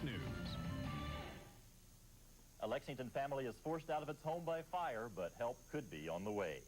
News. A Lexington family is forced out of its home by fire, but help could be on the way.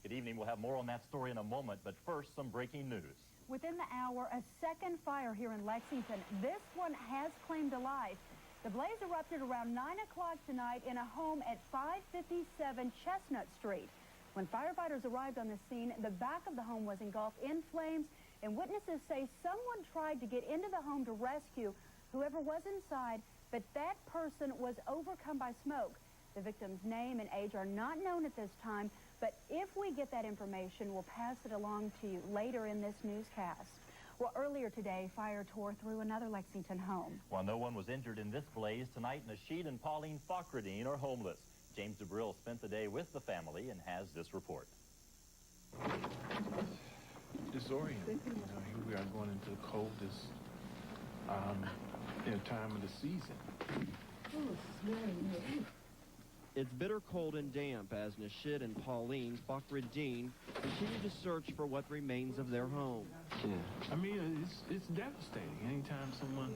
Good evening. We'll have more on that story in a moment, but first, some breaking news. Within the hour, a second fire here in Lexington. This one has claimed a life. The blaze erupted around 9 o'clock tonight in a home at 557 Chestnut Street. When firefighters arrived on the scene, the back of the home was engulfed in flames, and witnesses say someone tried to get into the home to rescue whoever was inside, but that person was overcome by smoke. The victim's name and age are not known at this time, but if we get that information, we'll pass it along to you later in this newscast. Well, earlier today, fire tore through another Lexington home. While no one was injured in this blaze, tonight Nasheed and Pauline Fakhreddin are homeless. James DeBrill spent the day with the family and has this report. Disoriented. Here we are going into the coldest time of the season. Oh, it's very It's bitter cold and damp as Nasheed and Pauline Fakhreddin continue to search for what remains of their home. Yeah. I mean, it's devastating. Anytime someone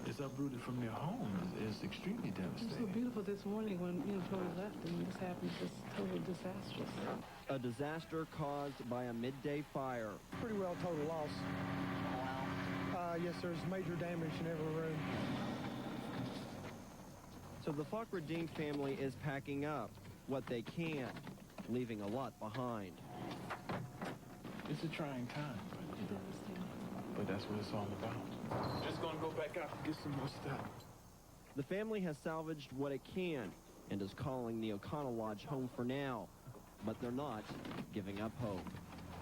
is uprooted from their home, it's extremely devastating. It was so beautiful this morning when Tori left and this happened. Just totally disastrous. A disaster caused by a midday fire. Pretty well total loss. Yes, there's major damage in every room. So the Fakhreddin family is packing up what they can, leaving a lot behind. It's a trying time, but that's what it's all about. Just gonna go back out and get some more stuff. The family has salvaged what it can and is calling the O'Connell Lodge home for now, but they're not giving up hope.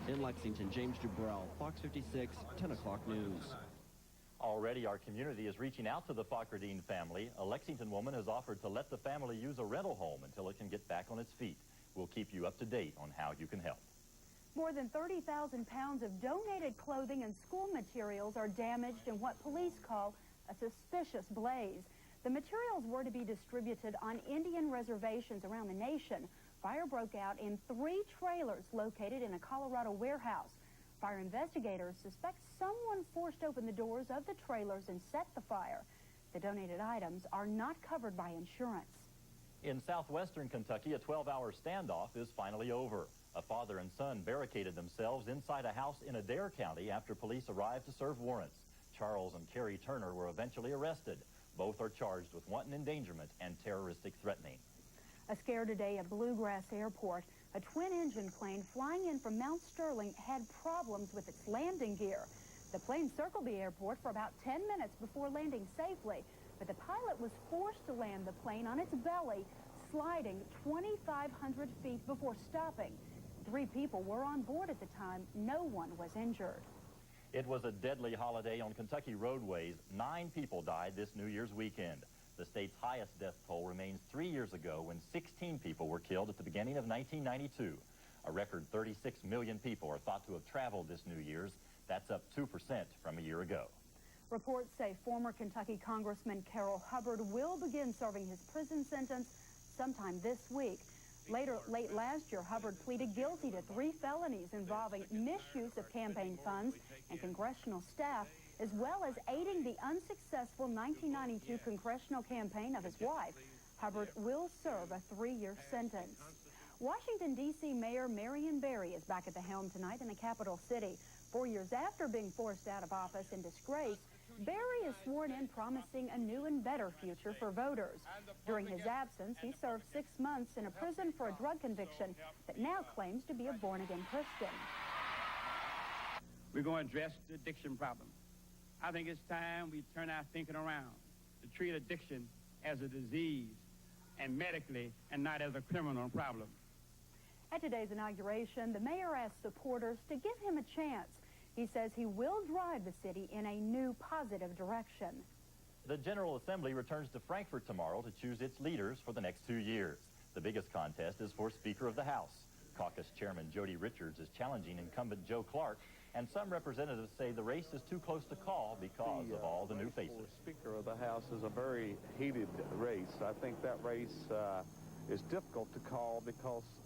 In Lexington, James DeBrill, Fox 56, 10 o'clock news. Already, our community is reaching out to the Fakhreddin family. A Lexington woman has offered to let the family use a rental home until it can get back on its feet. We'll keep you up to date on how you can help. More than 30,000 pounds of donated clothing and school materials are damaged in what police call a suspicious blaze. The materials were to be distributed on Indian reservations around the nation. Fire broke out in 3 trailers located in a Colorado warehouse. Fire investigators suspect someone forced open the doors of the trailers and set the fire. The donated items are not covered by insurance. In southwestern Kentucky, a 12-hour standoff is finally over. A father and son barricaded themselves inside a house in Adair County after police arrived to serve warrants. Charles and Carrie Turner were eventually arrested. Both are charged with wanton endangerment and terroristic threatening. A scare today at Bluegrass Airport. A twin-engine plane flying in from Mount Sterling had problems with its landing gear. The plane circled the airport for about 10 minutes before landing safely, but the pilot was forced to land the plane on its belly, sliding 2,500 feet before stopping. 3 people were on board at the time. No one was injured. It was a deadly holiday on Kentucky roadways. 9 people died this New Year's weekend. The state's highest death toll remains 3 years ago when 16 people were killed at the beginning of 1992. A record 36 million people are thought to have traveled this New Year's. That's up 2% from a year ago. Reports say former Kentucky Congressman Carroll Hubbard will begin serving his prison sentence sometime this week. Late last year, Hubbard pleaded guilty to 3 felonies involving misuse of campaign funds and congressional staff, as well as aiding the unsuccessful 1992 congressional campaign of his wife. Hubbard will serve a 3-year sentence. Washington, D.C. Mayor Marion Barry is back at the helm tonight in the capital city. 4 years after being forced out of office in disgrace, Barry is sworn in promising a new and better future for voters. During his absence, he served 6 months in a prison for a drug conviction that now claims to be a born-again Christian. We're going to address the addiction problem. I think it's time we turn our thinking around to treat addiction as a disease and medically and not as a criminal problem. At today's inauguration, the mayor asked supporters to give him a chance. He says he will drive the city in a new positive direction. The General Assembly returns to Frankfort tomorrow to choose its leaders for the next 2 years. The biggest contest is for Speaker of the House. Caucus Chairman Jody Richards is challenging incumbent Joe Clark, and some representatives say the race is too close to call because of all the new faces. Speaker of the House is a very heated race. I think that race is difficult to call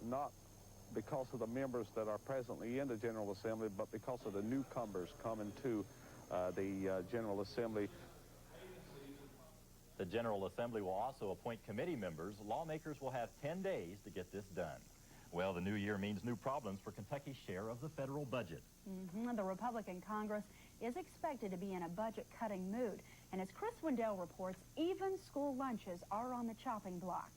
not because of the members that are presently in the General Assembly, but because of the newcomers coming to the General Assembly. The General Assembly will also appoint committee members. Lawmakers will have 10 days to get this done. Well, the new year means new problems for Kentucky's share of the federal budget. The Republican Congress is expected to be in a budget-cutting mood. And as Chris Wendell reports, even school lunches are on the chopping block.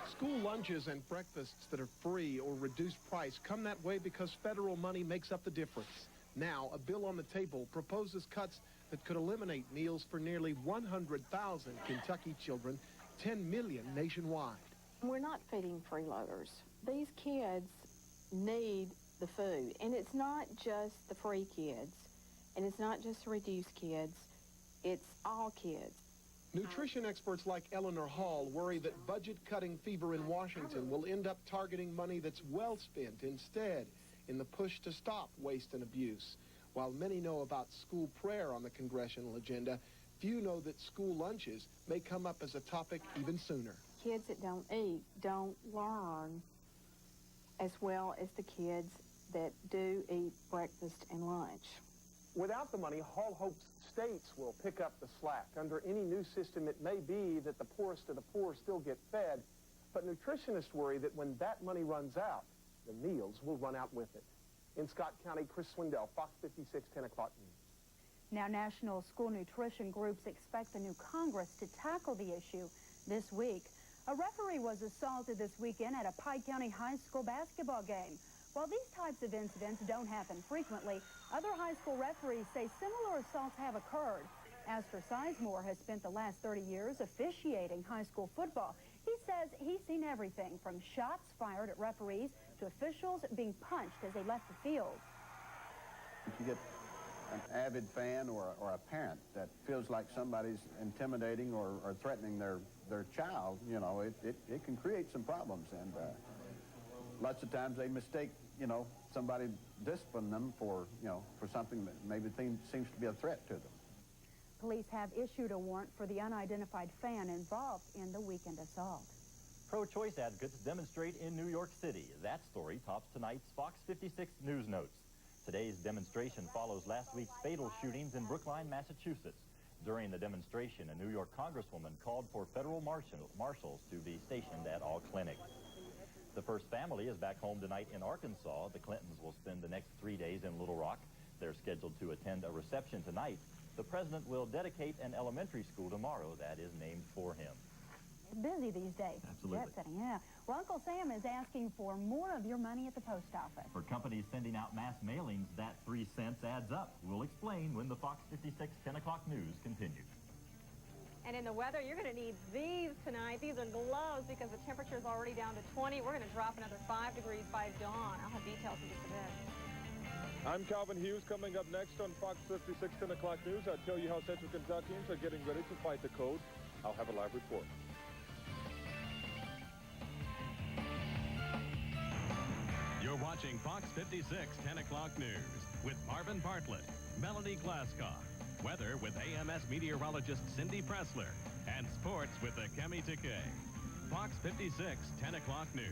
School lunches and breakfasts that are free or reduced price come that way because federal money makes up the difference. Now, a bill on the table proposes cuts that could eliminate meals for nearly 100,000 Kentucky children, 10 million nationwide. We're not feeding freeloaders. These kids need the food, and it's not just the free kids, and it's not just the reduced kids, it's all kids. Nutrition experts like Eleanor Hall worry that budget-cutting fever in Washington will end up targeting money that's well spent instead in the push to stop waste and abuse. While many know about school prayer on the congressional agenda, few know that school lunches may come up as a topic even sooner. Kids that don't eat don't learn as well as the kids that do eat breakfast and lunch. Without the money, Hall hopes states will pick up the slack. Under any new system, it may be that the poorest of the poor still get fed, but nutritionists worry that when that money runs out, the meals will run out with it. In Scott County, Chris Swindell, Fox 56, 10 o'clock news. Now, national school nutrition groups expect the new Congress to tackle the issue this week. A referee was assaulted this weekend at a Pike County High School basketball game. While these types of incidents don't happen frequently, other high school referees say similar assaults have occurred. Astor Sizemore has spent the last 30 years officiating high school football. He says he's seen everything from shots fired at referees to officials being punched as they left the field. If you get an avid fan or a parent that feels like somebody's intimidating or threatening their child, you know, it can create some problems. And lots of times they mistake, you know, somebody discipline them for, you know, for something that maybe seems to be a threat to them. Police have issued a warrant for the unidentified fan involved in the weekend assault. Pro-choice advocates demonstrate in New York City. That story tops tonight's Fox 56 News Notes. Today's demonstration follows last week's fatal shootings in Brookline, Massachusetts. During the demonstration, a New York congresswoman called for federal marshals to be stationed at all clinics. The first family is back home tonight in Arkansas. The Clintons will spend the next 3 days in Little Rock. They're scheduled to attend a reception tonight. The president will dedicate an elementary school tomorrow that is named for him. It's busy these days. Absolutely. Jet setting, yeah. Well, Uncle Sam is asking for more of your money at the post office. For companies sending out mass mailings, that 3 cents adds up. We'll explain when the Fox 56 10 o'clock news continues. And in the weather, you're going to need these tonight. These are gloves because the temperature is already down to 20. We're going to drop another 5 degrees by dawn. I'll have details in just a bit. I'm Calvin Hughes. Coming up next on Fox 56 10 o'clock news, I'll tell you how Central Kentuckians are getting ready to fight the cold. I'll have a live report. You're watching Fox 56 10 o'clock news with Marvin Bartlett, Melanie Glasscock, weather with AMS meteorologist Cindy Pressler, and sports with the Kemi Takei. Fox 56 10 o'clock news.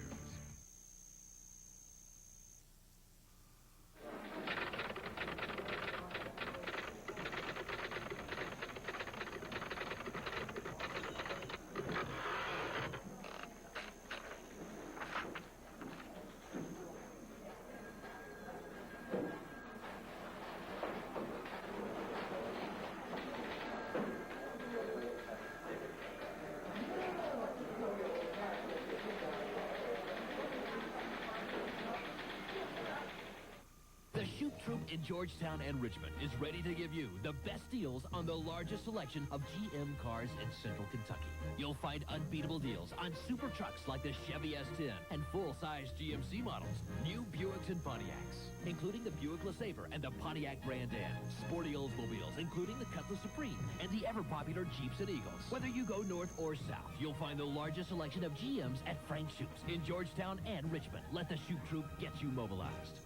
The Shoot Troop in Georgetown and Richmond is ready to give you the best deals on the largest selection of GM cars in Central Kentucky. You'll find unbeatable deals on super trucks like the Chevy S10 and full-size GMC models, new Buicks and Pontiacs, including the Buick LeSabre and the Pontiac Grand Am, sporty Oldsmobiles, including the Cutlass Supreme and the ever-popular Jeeps and Eagles. Whether you go north or south, you'll find the largest selection of GMs at Frank Shoot's in Georgetown and Richmond. Let the Shoot Troop get you mobilized.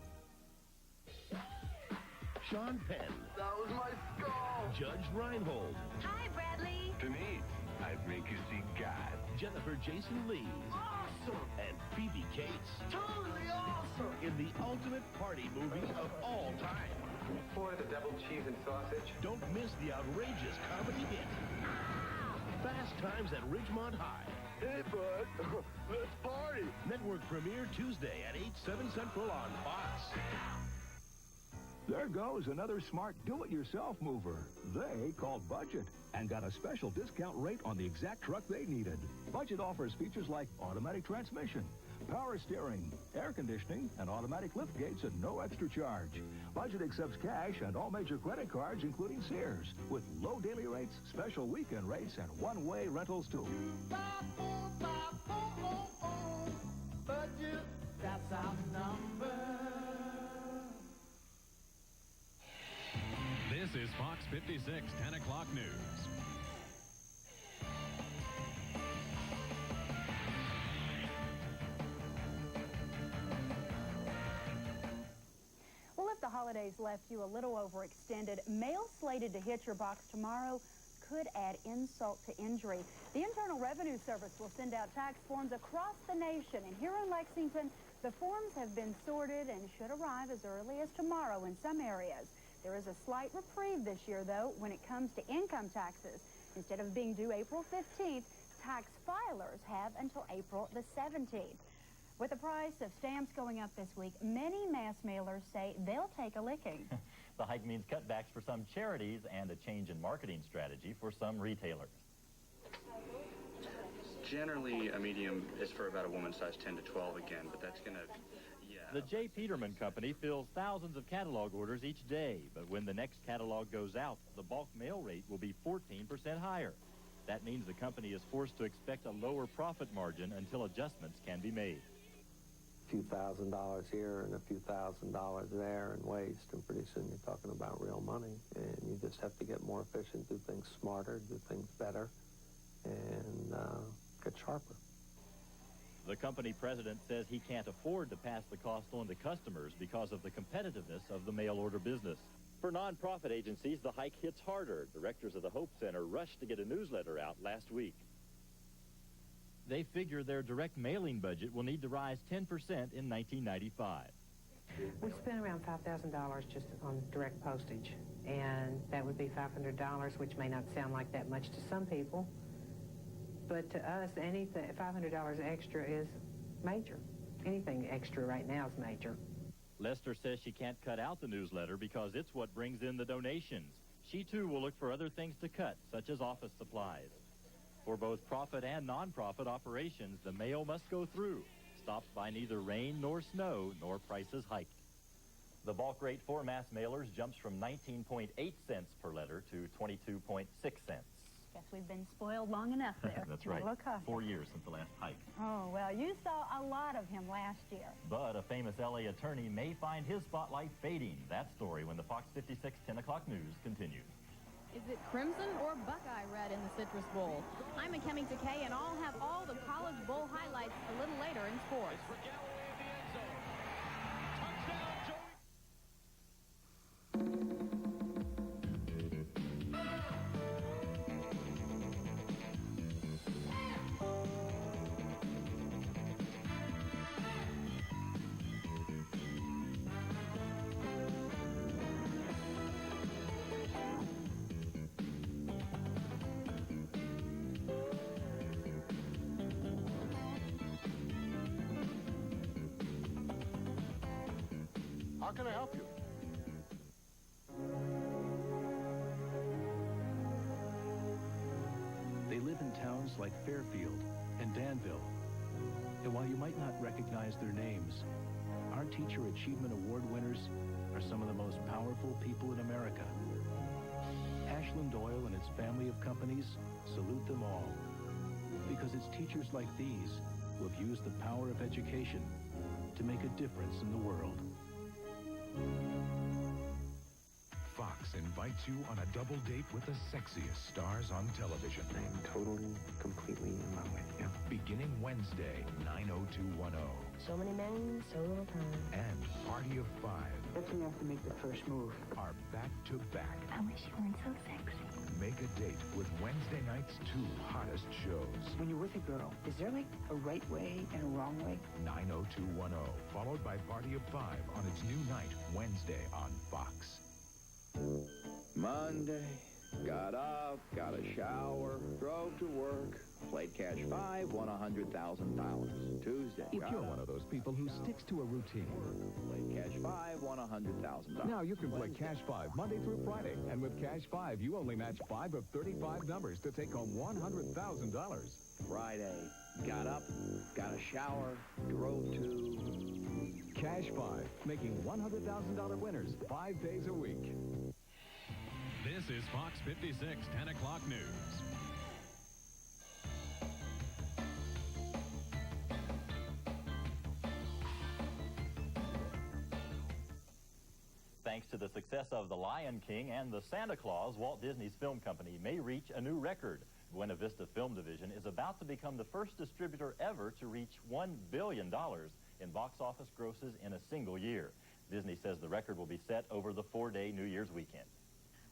Sean Penn. That was my skull. Judge Reinhold. Hi, Bradley. Denise. I'd make you see God. Jennifer Jason Leigh. Awesome. And Phoebe Cates. Totally awesome. In the ultimate party movie of all time. For the double cheese and sausage. Don't miss the outrageous comedy hit. Fast Times at Ridgemont High. Hey, bud. Let's party. Network premiere Tuesday at 8/7 Central on Fox. There goes another smart do-it-yourself mover. They called Budget and got a special discount rate on the exact truck they needed. Budget offers features like automatic transmission, power steering, air conditioning, and automatic lift gates at no extra charge. Budget accepts cash and all major credit cards, including Sears, with low daily rates, special weekend rates, and one-way rentals too. Budget, that's our number. This is Fox 56, 10 o'clock news. Well, if the holidays left you a little overextended, mail slated to hit your box tomorrow could add insult to injury. The Internal Revenue Service will send out tax forms across the nation, and here in Lexington, the forms have been sorted and should arrive as early as tomorrow in some areas. There is a slight reprieve this year, though, when it comes to income taxes. Instead of being due April 15th, tax filers have until April the 17th. With the price of stamps going up this week, many mass mailers say they'll take a licking. The hike means cutbacks for some charities and a change in marketing strategy for some retailers. Generally, a medium is for about a woman size 10 to 12 again, but that's going to... The J. Peterman Company fills thousands of catalog orders each day, but when the next catalog goes out, the bulk mail rate will be 14% higher. That means the company is forced to expect a lower profit margin until adjustments can be made. A few $1,000s here and a few $1,000s there in waste, and pretty soon you're talking about real money, and you just have to get more efficient, do things smarter, do things better, and get sharper. The company president says he can't afford to pass the cost on to customers because of the competitiveness of the mail order business. For nonprofit agencies, the hike hits harder. Directors of the Hope Center rushed to get a newsletter out last week. They figure their direct mailing budget will need to rise 10% in 1995. We spent around $5,000 just on direct postage, and that would be $500, which may not sound like that much to some people. But to us, anything $500 extra is major. Anything extra right now is major. Lester says she can't cut out the newsletter because it's what brings in the donations. She, too, will look for other things to cut, such as office supplies. For both profit and non-profit operations, the mail must go through, stopped by neither rain nor snow, nor prices hiked. The bulk rate for mass mailers jumps from 19.8 cents per letter to 22.6 cents. Guess we've been spoiled long enough there. That's right. 4 years since the last hike. Oh, well, you saw a lot of him last year. But a famous L.A. attorney may find his spotlight fading. That story when the Fox 56 10 o'clock news continues. Is it crimson or Buckeye red in the Citrus Bowl? I'm Kemi Takei, and I'll have all the College Bowl highlights a little later in sports. How can I help you? They live in towns like Fairfield and Danville. And while you might not recognize their names, our Teacher Achievement Award winners are some of the most powerful people in America. Ashland Oil and its family of companies salute them all, because it's teachers like these who have used the power of education to make a difference in the world. Fox invites you on a double date with the sexiest stars on television. I'm totally, completely in love with you. Beginning Wednesday, 9/02/10. So many men, so little time. And Party of Five That's when you have to make the first move. are back-to-back. I wish you weren't so sexy. Make a date with Wednesday night's two hottest shows. When you're with a girl, is there like a right way and a wrong way? 9/02/10, followed by Party of Five on its new night, Wednesday on Fox. Monday, got up, got a shower, drove to work, played Cash 5, won $100,000. Tuesday, If you're one of those people who sticks to a routine, played Cash 5, won $100,000. now you can play Cash 5 Monday through Friday. And with Cash 5, you only match 5 of 35 numbers to take home $100,000. Friday, got up, got a shower, drove to... Cash 5, making $100,000 winners 5 days a week. This is Fox 56 10 o'clock news. Thanks to the success of The Lion King and The Santa Claus, Walt Disney's film company may reach a new record. Buena Vista Film Division is about to become the first distributor ever to reach $1 billion in box office grosses in a single year. Disney says the record will be set over the 4-day New Year's weekend.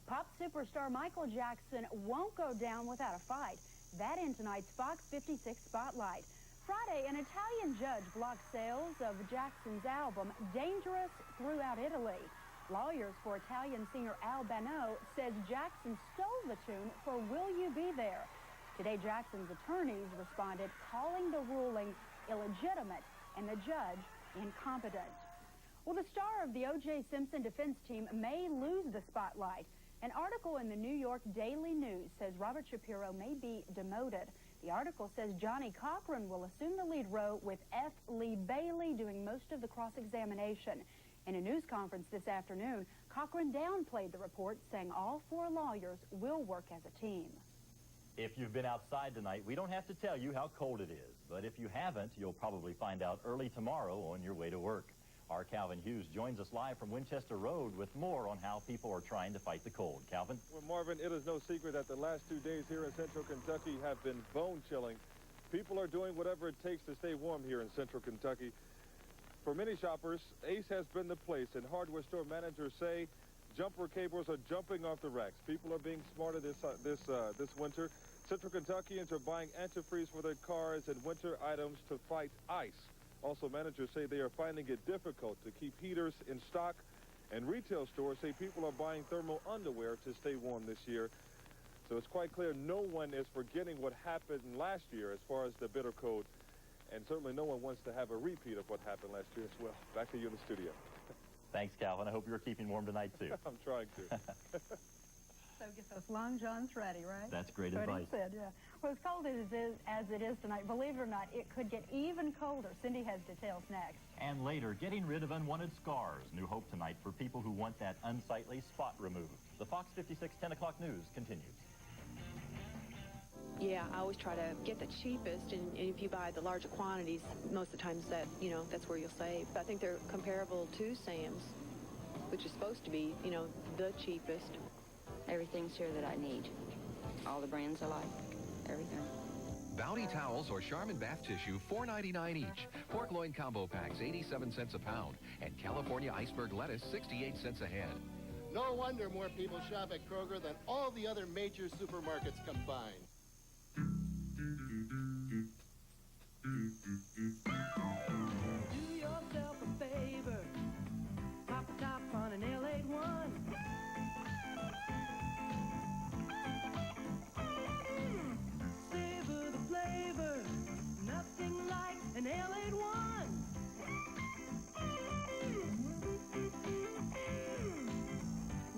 Pop superstar Michael Jackson won't go down without a fight. That in tonight's Fox 56 Spotlight. Friday, an Italian judge blocked sales of Jackson's album Dangerous throughout Italy. Lawyers for Italian singer Al Bano says Jackson stole the tune for Will You Be There. Today, Jackson's attorneys responded, calling the ruling illegitimate and the judge incompetent. Well, the star of the O.J. Simpson defense team may lose the spotlight. An article in the New York Daily News says Robert Shapiro may be demoted. The article says Johnny Cochran will assume the lead role with F. Lee Bailey doing most of the cross-examination. In a news conference this afternoon, Cochran downplayed the report, saying all 4 lawyers will work as a team. If you've been outside tonight, we don't have to tell you how cold it is. But if you haven't, you'll probably find out early tomorrow on your way to work. Our Calvin Hughes joins us live from Winchester Road with more on how people are trying to fight the cold. Calvin? Well, Marvin, it is no secret that the last 2 days here in central Kentucky have been bone-chilling. People are doing whatever it takes to stay warm here in central Kentucky. For many shoppers, Ace has been the place, and hardware store managers say jumper cables are jumping off the racks. People are being smarter this winter. Central Kentuckians are buying antifreeze for their cars and winter items to fight ice. Also, managers say they are finding it difficult to keep heaters in stock, and retail stores say people are buying thermal underwear to stay warm this year. So it's quite clear no one is forgetting what happened last year as far as the bitter cold. And certainly no one wants to have a repeat of what happened last year as well. Back to you in the studio. Thanks, Calvin. I hope you're keeping warm tonight, too. I'm trying to. So get those long johns ready, right? That's great That's advice. what he said, yeah. Well, as cold as it is tonight, believe it or not, it could get even colder. Cindy has details next. And later, getting rid of unwanted scars. New hope tonight for people who want that unsightly spot removed. The Fox 56 10 o'clock news continues. Yeah, I always try to get the cheapest, and if you buy the larger quantities, most of the times that's where you'll save. But I think they're comparable to Sam's, which is supposed to be, the cheapest. Everything's here that I need. All the brands I like, everything. Bounty towels or Charmin bath tissue, $4.99 each. Pork loin combo packs, 87 cents a pound. And California iceberg lettuce, 68 cents a head. No wonder more people shop at Kroger than all the other major supermarkets combined. Do yourself a favor, pop a top on an L81. Savor the flavor, nothing like an L81.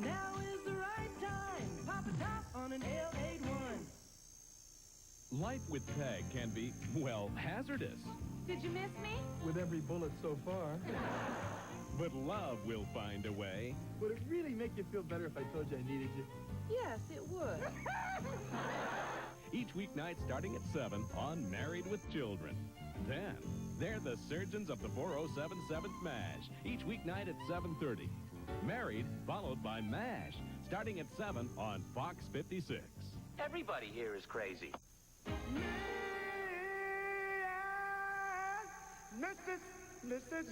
Now is the right time, pop a top on an L81. Life with Peg can be, well, hazardous. Did you miss me? With every bullet so far. But love will find a way. Would it really make you feel better if I told you I needed you? Yes, it would. Each weeknight starting at 7 on Married with Children. Then, they're the surgeons of the 407 7th MASH. Each weeknight at 7:30. Married, followed by MASH. Starting at 7 on Fox 56. Everybody here is crazy. Mr.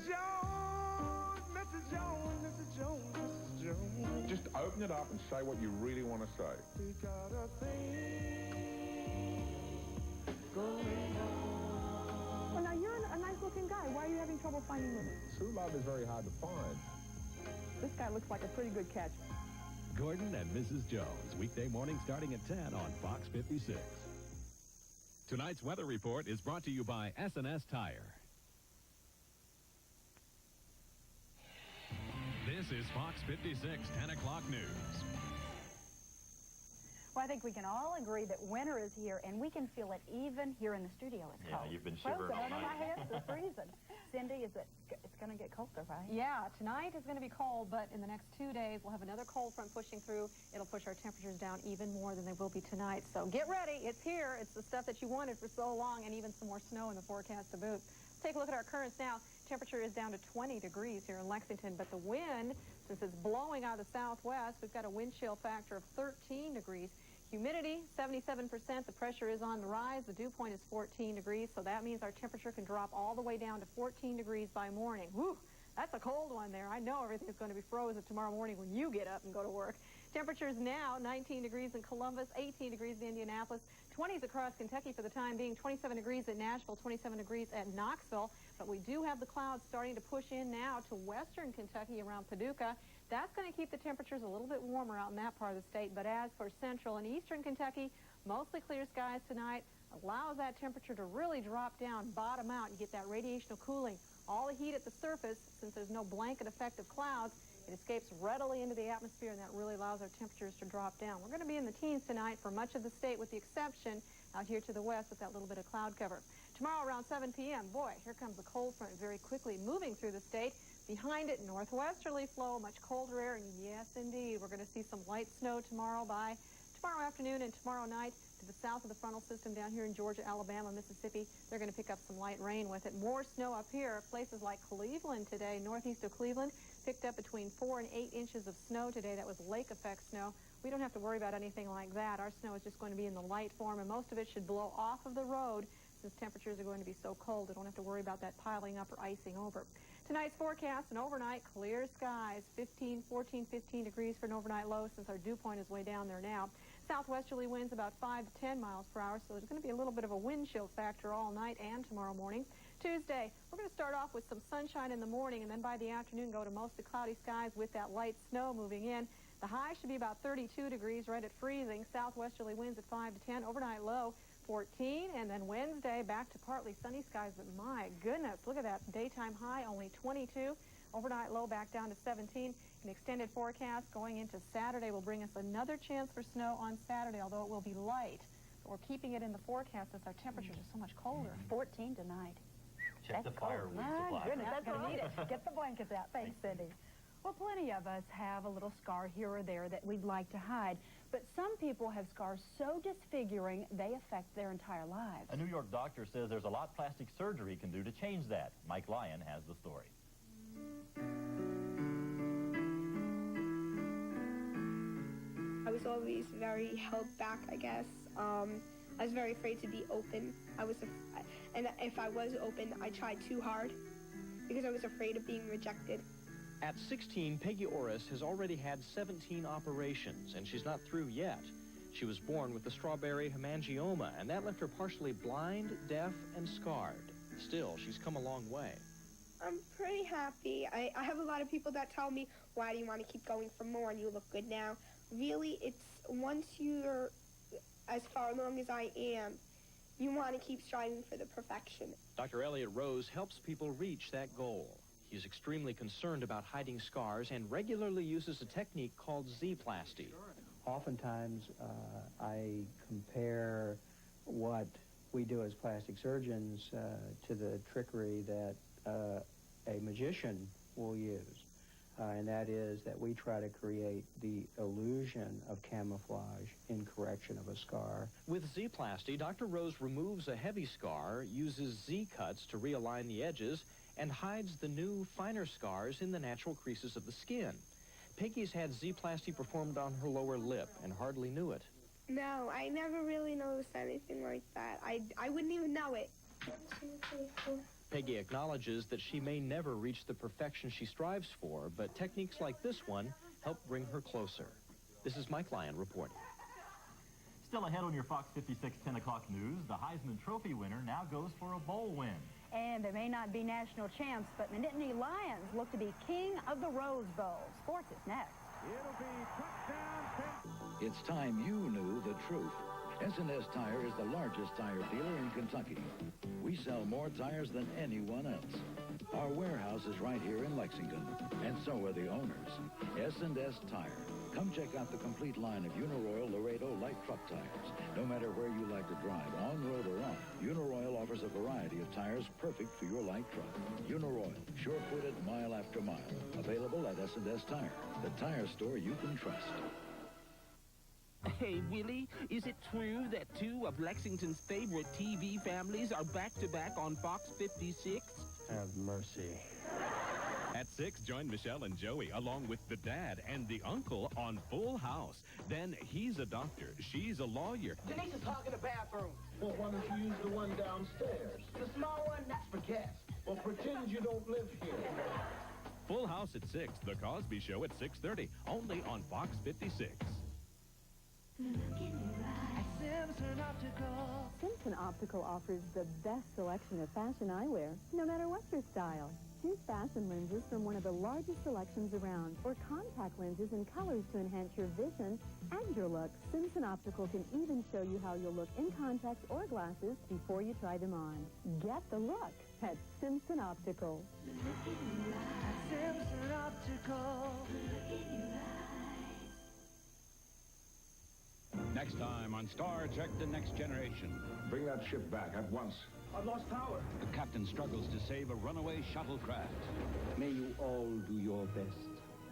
Jones, Mr. Jones, Mr. Jones, Mr. Jones. Just open it up and say what you really want to say. We got a thing going on. Well, now, you're a nice-looking guy. Why are you having trouble finding women? True love is very hard to find. This guy looks like a pretty good catch. Gordon and Mrs. Jones, weekday morning starting at 10 on Fox 56. Tonight's weather report is brought to you by S&S Tire. This is Fox 56 10 o'clock news. Well, I think we can all agree that winter is here, and we can feel it even here in the studio. It's cold. Yeah, you've been shivering all Under my night. hips, it's freezing. Cindy, it's going to get colder, right? Yeah, tonight is going to be cold, but in the next 2 days, we'll have another cold front pushing through. It'll push our temperatures down even more than they will be tonight. So get ready. It's here. It's the stuff that you wanted for so long, and even some more snow in the forecast to boot. Take a look at our currents now. Temperature is down to 20 degrees here in Lexington, but the wind, since it's blowing out of the southwest, we've got a wind chill factor of 13 degrees. Humidity, 77%. The pressure is on the rise. The dew point is 14 degrees, so that means our temperature can drop all the way down to 14 degrees by morning. Whew, that's a cold one there. I know everything's going to be frozen tomorrow morning when you get up and go to work. Temperatures now 19 degrees in Columbus, 18 degrees in Indianapolis, 20s across Kentucky for the time being, 27 degrees at Nashville, 27 degrees at Knoxville. But we do have the clouds starting to push in now to western Kentucky around Paducah. That's going to keep the temperatures a little bit warmer out in that part of the state. But as for central and eastern Kentucky, mostly clear skies tonight allows that temperature to really drop down, bottom out, and get that radiational cooling. All the heat at the surface, since there's no blanket effect of clouds, it escapes readily into the atmosphere, and that really allows our temperatures to drop down. We're going to be in the teens tonight for much of the state, with the exception out here to the west with that little bit of cloud cover. Tomorrow around 7 p.m., boy, here comes the cold front very quickly moving through the state. Behind it, northwesterly flow, much colder air, and yes, indeed, we're going to see some light snow tomorrow afternoon and tomorrow night. To the south of the frontal system down here in Georgia, Alabama, Mississippi, they're going to pick up some light rain with it. More snow up here. Places like Cleveland today, northeast of Cleveland, picked up between 4 and 8 inches of snow today. That was lake effect snow. We don't have to worry about anything like that. Our snow is just going to be in the light form, and most of it should blow off of the road since temperatures are going to be so cold. We don't have to worry about that piling up or icing over. Tonight's forecast, an overnight clear skies, 15 degrees for an overnight low since our dew point is way down there now. Southwesterly winds about 5 to 10 miles per hour, so there's going to be a little bit of a wind chill factor all night and tomorrow morning. Tuesday, we're going to start off with some sunshine in the morning, and then by the afternoon go to mostly cloudy skies with that light snow moving in. The high should be about 32 degrees, right at freezing. Southwesterly winds at 5 to 10, overnight low 14, and then Wednesday back to partly sunny skies, but my goodness, look at that daytime high, only 22, overnight low back down to 17. An extended forecast going into Saturday will bring us another chance for snow on Saturday, although it will be light. But we're keeping it in the forecast as our temperatures are so much colder. 14 tonight. Check the firewood supply. My goodness, that's going to need it. Get the blankets out. Thanks, Cindy. Well, plenty of us have a little scar here or there that we'd like to hide, but some people have scars so disfiguring they affect their entire lives. A New York doctor says there's a lot plastic surgery can do to change that. Mike Lyon has the story. I was always very held back, I guess. I was very afraid to be open. And if I was open, I tried too hard because I was afraid of being rejected. At 16, Peggy Orris has already had 17 operations, and she's not through yet. She was born with the strawberry hemangioma, and that left her partially blind, deaf, and scarred. Still, she's come a long way. I'm pretty happy. I have a lot of people that tell me, why do you want to keep going for more and you look good now? Really, it's once you're as far along as I am, you want to keep striving for the perfection. Dr. Elliot Rose helps people reach that goal. He's extremely concerned about hiding scars and regularly uses a technique called Z-plasty. Oftentimes, I compare what we do as plastic surgeons to the trickery that a magician will use. And that is that we try to create the illusion of camouflage in correction of a scar. With Z-plasty, Dr. Rose removes a heavy scar, uses Z-cuts to realign the edges, and hides the new, finer scars in the natural creases of the skin. Peggy's had Z-plasty performed on her lower lip and hardly knew it. No, I never really noticed anything like that. I wouldn't even know it. 1, 2, 3, 4. Peggy acknowledges that she may never reach the perfection she strives for, but techniques like this one help bring her closer. This is Mike Lyon reporting. Still ahead on your Fox 56 10 o'clock news, the Heisman Trophy winner now goes for a bowl win. And they may not be national champs, but the Nittany Lions look to be king of the Rose Bowl. Sports is next. It'll be touchdown. It's time you knew the truth. S&S Tire is the largest tire dealer in Kentucky. We sell more tires than anyone else. Our warehouse is right here in Lexington, and so are the owners. S&S Tire. Come check out the complete line of Uniroyal Laredo light truck tires. No matter where you like to drive, on road or off, Uniroyal offers a variety of tires perfect for your light truck. Uniroyal, sure-footed mile after mile. Available at S&S Tire, the tire store you can trust. Hey, Willie, is it true that two of Lexington's favorite TV families are back-to-back on Fox 56? Have mercy. At 6, join Michelle and Joey along with the dad and the uncle on Full House. Then he's a doctor, she's a lawyer. Denise is hogging the bathroom. Well, why don't you use the one downstairs? The small one, that's for guests. Well, pretend you don't live here. Full House at 6, The Cosby Show at 6:30, only on Fox 56. Simpson Optical. Simpson Optical offers the best selection of fashion eyewear, no matter what your style. Choose fashion lenses from one of the largest selections around, or contact lenses in colors to enhance your vision and your look. Simpson Optical can even show you how you'll look in contacts or glasses before you try them on. Get the look at Simpson Optical. Simpson Optical. Next time on Star Trek The Next Generation. Bring that ship back at once. I've lost power. The captain struggles to save a runaway shuttlecraft. May you all do your best.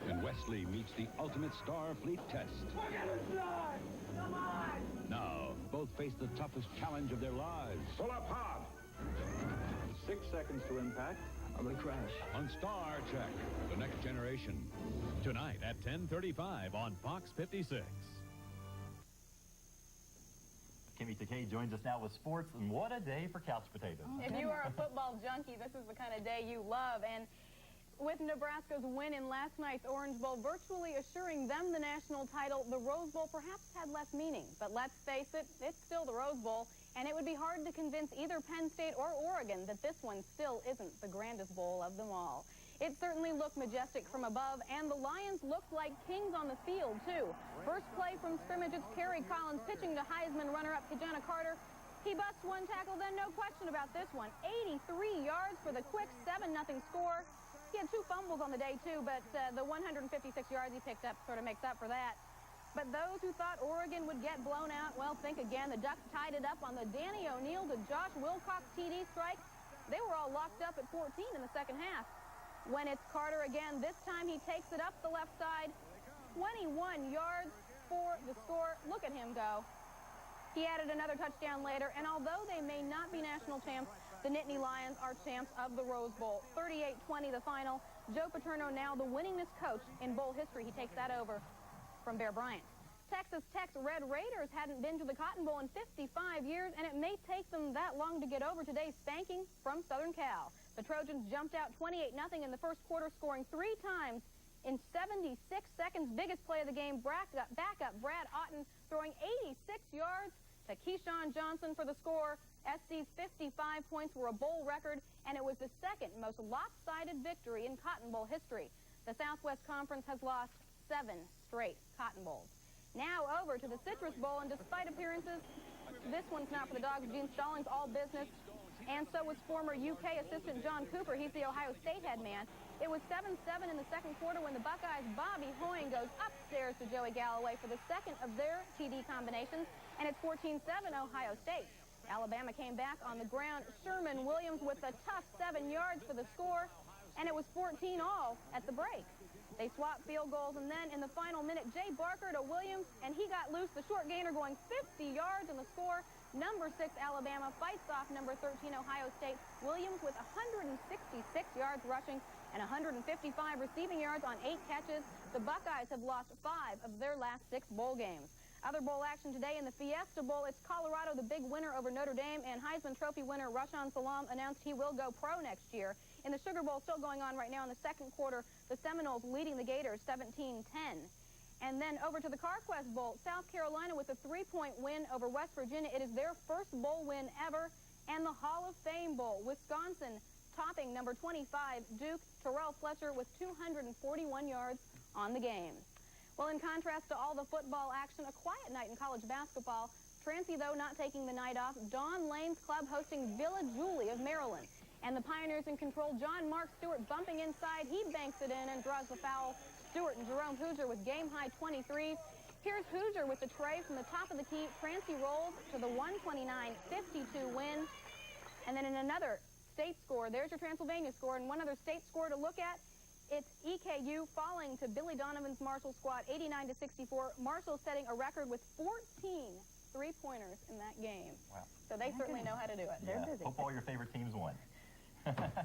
And Wesley meets the ultimate Starfleet test. We're gonna fly! Come on! Now, both face the toughest challenge of their lives. Pull up hard! 6 seconds to impact. I'm gonna crash. On Star Trek The Next Generation. Tonight at 10:35 on Fox 56. Kimmy Takei joins us now with sports, and what a day for couch potatoes. If you are a football junkie, this is the kind of day you love. And with Nebraska's win in last night's Orange Bowl virtually assuring them the national title, the Rose Bowl perhaps had less meaning. But let's face it, it's still the Rose Bowl, and it would be hard to convince either Penn State or Oregon that this one still isn't the grandest bowl of them all. It certainly looked majestic from above, and the Lions looked like kings on the field, too. First play from scrimmage, it's Kerry Collins pitching to Heisman runner-up Kijana Carter. He busts one tackle, then no question about this one. 83 yards for the quick 7-0 score. He had 2 fumbles on the day, too, but the 156 yards he picked up sort of makes up for that. But those who thought Oregon would get blown out, well, think again. The Ducks tied it up on the Danny O'Neal to Josh Wilcox TD strike. They were all locked up at 14 in the second half. When it's Carter again, this time he takes it up the left side. 21 yards for the score. Look at him go. He added another touchdown later, and although they may not be national champs, the Nittany Lions are champs of the Rose Bowl. 38-20 the final. Joe Paterno now the winningest coach in bowl history. He takes that over from Bear Bryant. Texas Tech's Red Raiders hadn't been to the Cotton Bowl in 55 years, and it may take them that long to get over today's spanking from Southern Cal. The Trojans jumped out 28-0 in the first quarter, scoring 3 times in 76 seconds. Biggest play of the game, backup Brad Otten throwing 86 yards to Keyshawn Johnson for the score. SC's 55 points were a bowl record, and it was the second most lopsided victory in Cotton Bowl history. The Southwest Conference has lost 7 straight Cotton Bowls. Now over to the Citrus Bowl, and despite appearances, this one's not for the Dogs. Gene Stallings all business, and so was former UK assistant John Cooper. He's the Ohio State head man. It was 7-7 in the second quarter when the Buckeyes' Bobby Hoying goes upstairs to Joey Galloway for the second of their TD combinations, and it's 14-7 Ohio State. Alabama came back on the ground. Sherman Williams with a tough 7 yards for the score, and it was 14-all at the break. They swapped field goals, and then in the final minute, Jay Barker to Williams, and he got loose. The short gainer going 50 yards in the score. Number 6 Alabama fights off number 13 Ohio State. Williams with 166 yards rushing and 155 receiving yards on 8 catches. The Buckeyes have lost 5 of their last 6 bowl games. Other bowl action today in the Fiesta Bowl. It's Colorado, the big winner over Notre Dame, and Heisman Trophy winner Rashaan Salam announced he will go pro next year. In the Sugar Bowl, still going on right now in the second quarter, the Seminoles leading the Gators 17-10. And then over to the CarQuest Bowl, South Carolina with a 3-point win over West Virginia. It is their first bowl win ever. And the Hall of Fame Bowl, Wisconsin topping number 25 Duke. Terrell Fletcher with 241 yards on the game. Well, in contrast to all the football action, a quiet night in college basketball. Trancy, though, not taking the night off. Don Lane's club hosting Villa Julie of Maryland. And the Pioneers in control. John Mark Stewart bumping inside. He banks it in and draws the foul. Stewart and Jerome Hoosier with game-high 23s. Here's Hoosier with the tray from the top of the key. Trancy rolls to the 129-52 win. And then in another state score, there's your Transylvania score. And one other state score to look at, it's EKU falling to Billy Donovan's Marshall squad, 89-64. Marshall setting a record with 14 three-pointers in that game. Wow. So they certainly know how to do it. Yeah. They're busy. Hope all your favorite teams won.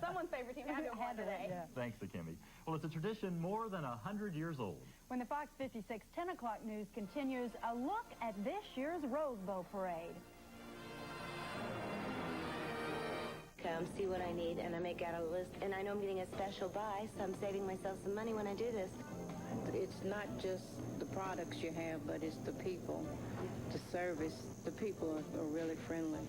Someone's favorite team had to have won today. Yeah. Thanks, Kimmy. Well, it's a tradition more than 100 years old. When the Fox 56 10 o'clock news continues, a look at this year's Rose Bowl parade. Come see what I need, and I make out a list, and I know I'm getting a special buy, so I'm saving myself some money when I do this. It's not just the products you have, but it's the people, the service. The people are really friendly.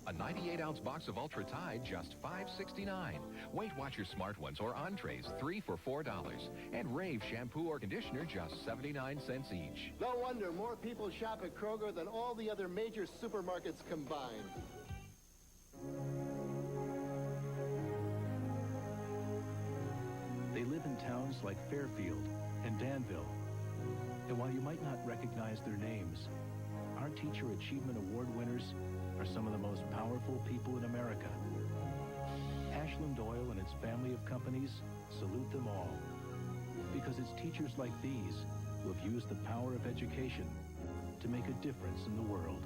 A 98-ounce box of Ultra Tide, just $5.69. Weight Watcher Smart Ones or Entrees, 3 for $4. And Rave shampoo or conditioner, just 79 cents each. No wonder more people shop at Kroger than all the other major supermarkets combined. They live in towns like Fairfield and Danville. And while you might not recognize their names, our Teacher Achievement Award winners are some of the most powerful people in America. Ashland Oil and its family of companies salute them all, because it's teachers like these who have used the power of education to make a difference in the world.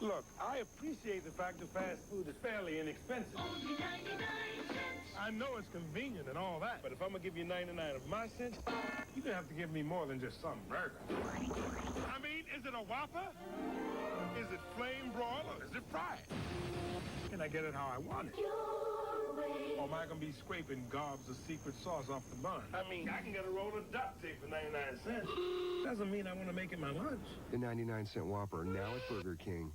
Look, I appreciate the fact that fast food is fairly inexpensive. Only 99 cents. I know it's convenient and all that, but if I'm going to give you 99 of my cents, you're going to have to give me more than just some burger. I mean, is it a Whopper? Is it flame broiled or is it fried? Can I get it how I want it? Or am I going to be scraping gobs of secret sauce off the bun? I mean, I can get a roll of duct tape for 99 cents. Doesn't mean I want to make it my lunch. The 99-cent Whopper, now at Burger King.